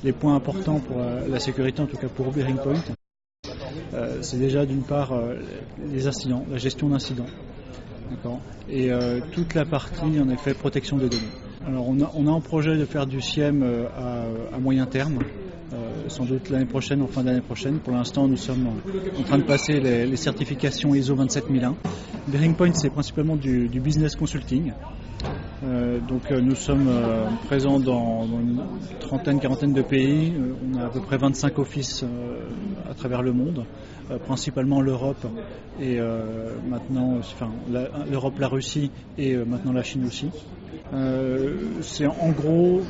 les points importants pour la sécurité, en tout cas pour BearingPoint, c'est déjà d'une part les incidents, la gestion d'incidents. D'accord. Et toute la partie en effet protection des données. Alors on a en projet de faire du SIEM à moyen terme, sans doute l'année prochaine, en fin d'année prochaine. Pour l'instant nous sommes en train de passer les certifications ISO 27001. BearingPoint c'est principalement du business consulting. Donc nous sommes présents dans une quarantaine de pays. On a à peu près 25 offices à travers le monde, principalement l'Europe et maintenant, l'Europe, la Russie et maintenant la Chine aussi. C'est en gros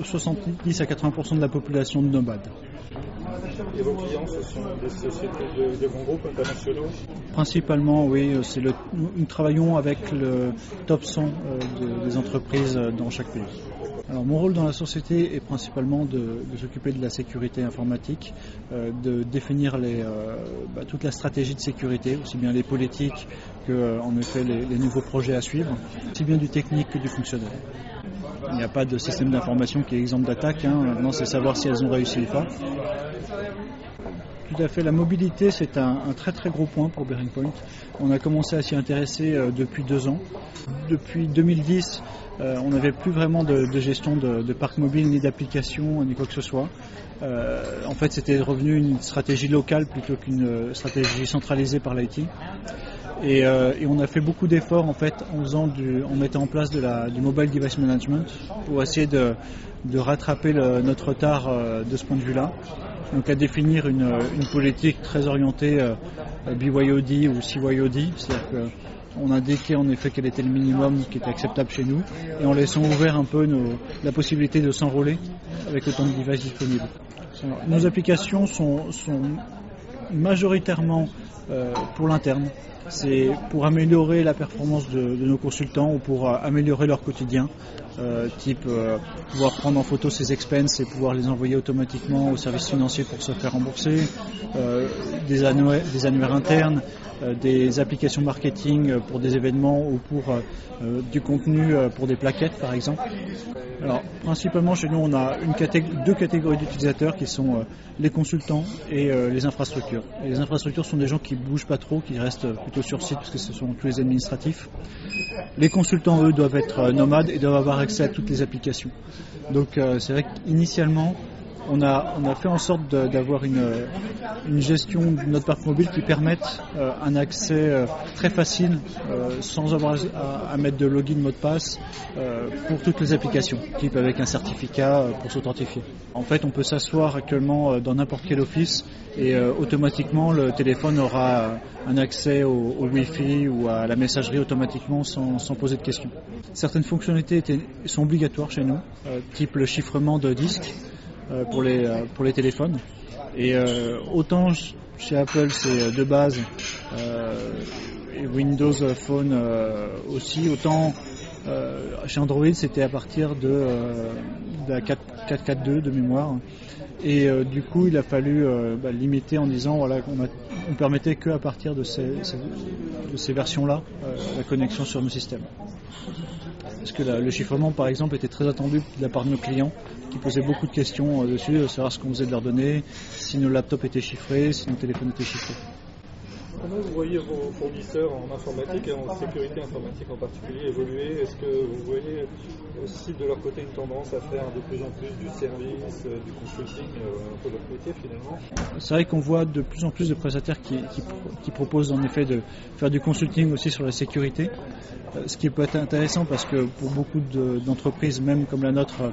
70 à 80% de la population de nomades. Et vos clients, ce sont des sociétés de grands groupes internationaux ? Principalement, oui. Nous travaillons avec le top 100 des entreprises dans chaque pays. Alors, mon rôle dans la société est principalement de s'occuper de la sécurité informatique, de définir toute la stratégie de sécurité, aussi bien les politiques que en effet les nouveaux projets à suivre, aussi bien du technique que du fonctionnel. Il n'y a pas de système d'information qui est exempt d'attaque. Maintenant, c'est savoir si elles ont réussi ou pas. Tout à fait, la mobilité c'est un très très gros point pour BearingPoint. On a commencé à s'y intéresser depuis 2 ans. Depuis 2010, on n'avait plus vraiment de gestion de parc mobile, ni d'application, ni quoi que ce soit. En fait, c'était revenu une stratégie locale plutôt qu'une stratégie centralisée par l'IT. Et on a fait beaucoup d'efforts en fait en mettant en place du mobile device management pour essayer de rattraper notre retard de ce point de vue-là. Donc à définir une politique très orientée BYOD ou CYOD, c'est-à-dire qu'on indiquait en effet quel était le minimum qui était acceptable chez nous et en laissant ouvert un peu la possibilité de s'enrôler avec autant de devices disponibles. Nos applications sont majoritairement pour l'interne. C'est pour améliorer la performance de nos consultants ou pour améliorer leur quotidien, pouvoir prendre en photo ses expenses et pouvoir les envoyer automatiquement aux services financiers pour se faire rembourser, des annuaires internes, des applications marketing pour des événements ou pour du contenu pour des plaquettes par exemple. Alors principalement chez nous on a 2 catégories d'utilisateurs qui sont les consultants et les infrastructures. Et les infrastructures sont des gens qui bougent pas trop, qui restent plutôt sur site parce que ce sont tous les administratifs. Les consultants eux doivent être nomades et doivent avoir accès à toutes les applications. Donc c'est vrai qu'initialement on a fait en sorte d'avoir une gestion de notre parc mobile qui permette un accès très facile sans avoir à mettre de login mot de passe pour toutes les applications, type avec un certificat pour s'authentifier. En fait, on peut s'asseoir actuellement dans n'importe quel office et automatiquement le téléphone aura un accès au Wi-Fi ou à la messagerie automatiquement sans poser de questions. Certaines fonctionnalités sont obligatoires chez nous, type le chiffrement de disques. Pour les téléphones et autant chez Apple c'est de base et Windows Phone aussi, autant chez Android c'était à partir de la 4.4.2 de mémoire et du coup il a fallu limiter en disant voilà on permettait que à partir de ces versions là la connexion sur nos systèmes. Parce que le chiffrement, par exemple, était très attendu de la part de nos clients qui posaient beaucoup de questions dessus, de savoir ce qu'on faisait de leurs données, si nos laptops étaient chiffrés, si nos téléphones étaient chiffrés. Comment vous voyez vos fournisseurs en informatique et en sécurité informatique en particulier évoluer ? Est-ce que vous voyez aussi de leur côté une tendance à faire de plus en plus du service, du consulting, un peu votre métier finalement ? C'est vrai qu'on voit de plus en plus de prestataires qui proposent en effet de faire du consulting aussi sur la sécurité, ce qui peut être intéressant parce que pour beaucoup d'entreprises, même comme la nôtre,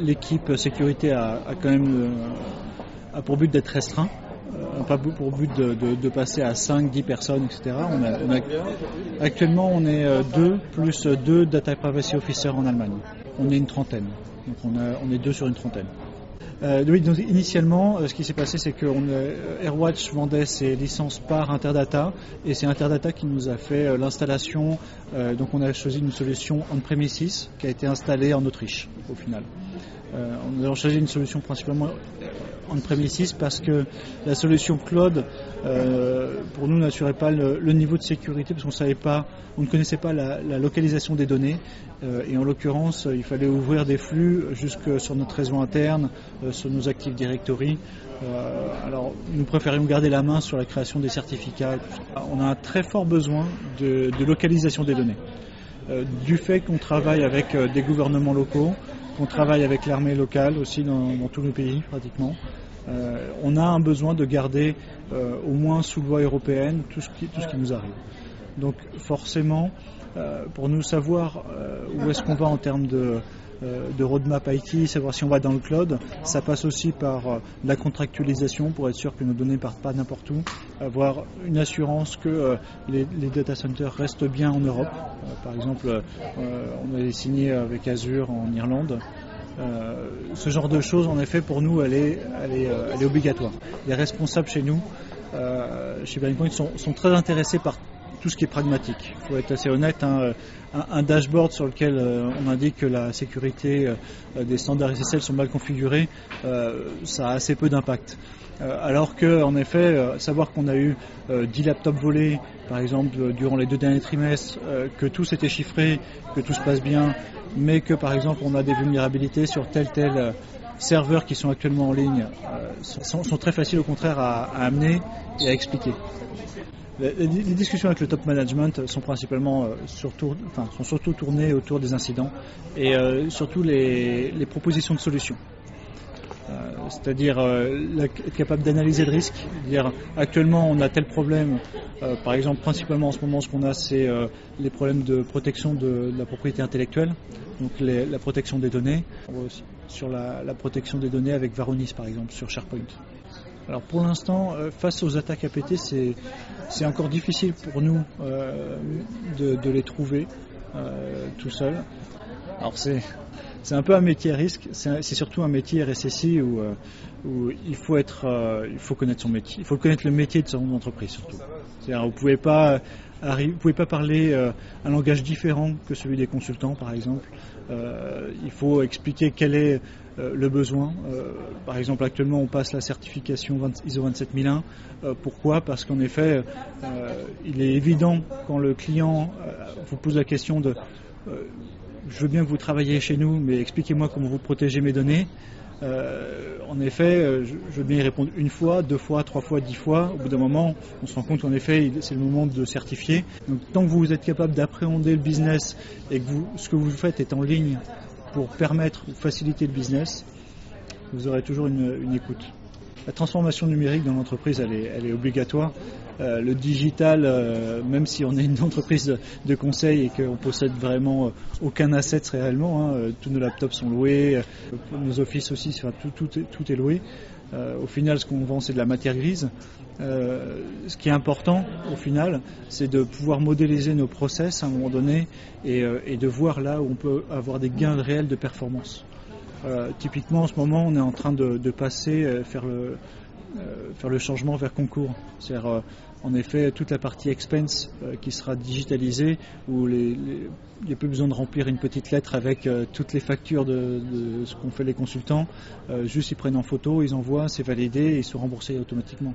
l'équipe sécurité a quand même pour but d'être restreint. Pas pour but de passer à 5-10 personnes, etc. Actuellement, on est 2 plus 2 Data Privacy Officers en Allemagne. On est une trentaine. Donc on est 2 sur une trentaine. Oui, donc initialement, ce qui s'est passé, c'est que AirWatch vendait ses licences par Interdata et c'est Interdata qui nous a fait l'installation. Donc on a choisi une solution on-premises qui a été installée en Autriche au final. Nous avons choisi une solution principalement on-premises parce que la solution cloud, pour nous, n'assurait pas le niveau de sécurité parce on ne connaissait pas la localisation des données. Et en l'occurrence, il fallait ouvrir des flux jusque sur notre réseau interne, sur nos Active Directory. Alors, nous préférions garder la main sur la création des certificats. On a un très fort besoin de localisation des données. Du fait qu'on travaille avec des gouvernements locaux, qu'on travaille avec l'armée locale aussi dans tous nos pays pratiquement, on a un besoin de garder au moins sous loi européenne tout ce qui nous arrive. Donc forcément, pour nous savoir où est-ce qu'on va en termes de roadmap IT, savoir si on va dans le cloud, ça passe aussi par la contractualisation pour être sûr que nos données ne partent pas n'importe où, avoir une assurance que les data centers restent bien en Europe. Par exemple, on avait signé avec Azure en Irlande. Ce genre de choses, en effet, pour nous, elle est obligatoire. Les responsables chez nous, chez Bearing Point, sont très intéressés par tout ce qui est pragmatique. Il faut être assez honnête, un dashboard sur lequel on indique que la sécurité des standards SSL sont mal configurés, ça a assez peu d'impact. Alors que, en effet, savoir qu'on a eu 10 laptops volés, par exemple, durant les 2 derniers trimestres, que tout s'était chiffré, que tout se passe bien, mais que, par exemple, on a des vulnérabilités sur tel serveurs qui sont actuellement en ligne, sont très faciles, au contraire, à amener et à expliquer. Les discussions avec le top management sont principalement sont surtout tournées autour des incidents et surtout les propositions de solutions. C'est-à-dire être capable d'analyser le risque, dire actuellement on a tel problème, par exemple principalement en ce moment ce qu'on a c'est les problèmes de protection de la propriété intellectuelle, donc la protection des données, sur la protection des données avec Varonis par exemple sur SharePoint. Alors pour l'instant, face aux attaques APT, c'est encore difficile pour nous de les trouver tout seul. Alors c'est un peu un métier à risque, c'est surtout un métier RSSI où il faut connaître son métier, il faut connaître le métier de son entreprise surtout. C'est-à-dire vous pouvez pas parler un langage différent que celui des consultants par exemple. Il faut expliquer quel est le besoin. Par exemple, actuellement, on passe la certification ISO 27001. Pourquoi ? Parce qu'en effet, il est évident quand le client vous pose la question de je veux bien que vous travailliez chez nous, mais expliquez-moi comment vous protégez mes données. En effet, je veux bien y répondre 1 fois, 2 fois, 3 fois, 10 fois. Au bout d'un moment, on se rend compte qu'en effet, c'est le moment de certifier. Donc, tant que vous êtes capable d'appréhender le business et que ce que vous faites est en ligne pour permettre ou faciliter le business, vous aurez toujours une écoute. La transformation numérique dans l'entreprise, elle est obligatoire. Le digital, même si on est une entreprise de conseil et qu'on possède vraiment aucun asset réellement, tous nos laptops sont loués, nos offices aussi, tout est loué. Au final, ce qu'on vend, c'est de la matière grise. Ce qui est important, au final, c'est de pouvoir modéliser nos process à un moment donné et de voir là où on peut avoir des gains réels de performance. Typiquement, en ce moment, on est en train de passer, faire le changement vers Concur. C'est-à-dire, en effet, toute la partie expense qui sera digitalisée, où il n'y a plus besoin de remplir une petite lettre avec toutes les factures de ce qu'ont fait les consultants. Juste, ils prennent en photo, ils envoient, c'est validé et ils sont remboursés automatiquement.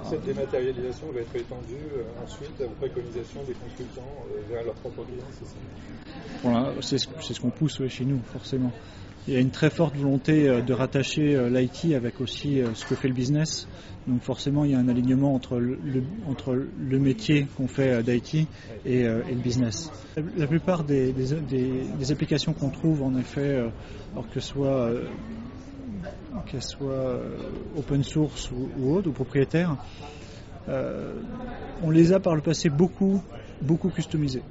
Cette dématérialisation va être étendue ensuite aux préconisations des consultants vers leurs propres clients, c'est ça ? Voilà, c'est ce qu'on pousse chez nous, forcément. Il y a une très forte volonté de rattacher l'IT avec aussi ce que fait le business. Donc forcément, il y a un alignement entre le métier qu'on fait d'IT et le business. La plupart des applications qu'on trouve, en effet, alors qu'elles soient open source ou autres, ou propriétaires, on les a par le passé beaucoup customisées.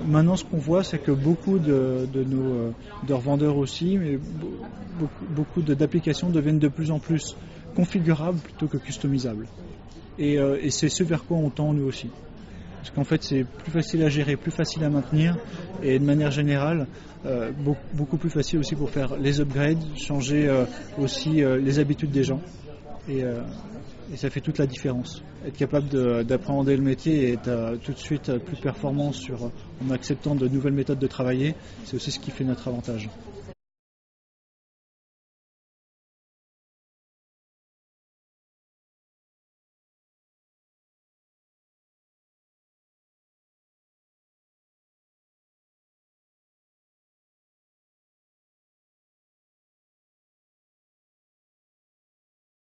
Maintenant, ce qu'on voit, c'est que beaucoup de revendeurs aussi, mais beaucoup d'applications deviennent de plus en plus configurables plutôt que customisables. Et c'est ce vers quoi on tend nous aussi. Parce qu'en fait, c'est plus facile à gérer, plus facile à maintenir, et de manière générale, beaucoup plus facile aussi pour faire les upgrades, changer aussi les habitudes des gens. Et ça fait toute la différence. Être capable d'appréhender le métier et être tout de suite plus performant en acceptant de nouvelles méthodes de travailler, c'est aussi ce qui fait notre avantage.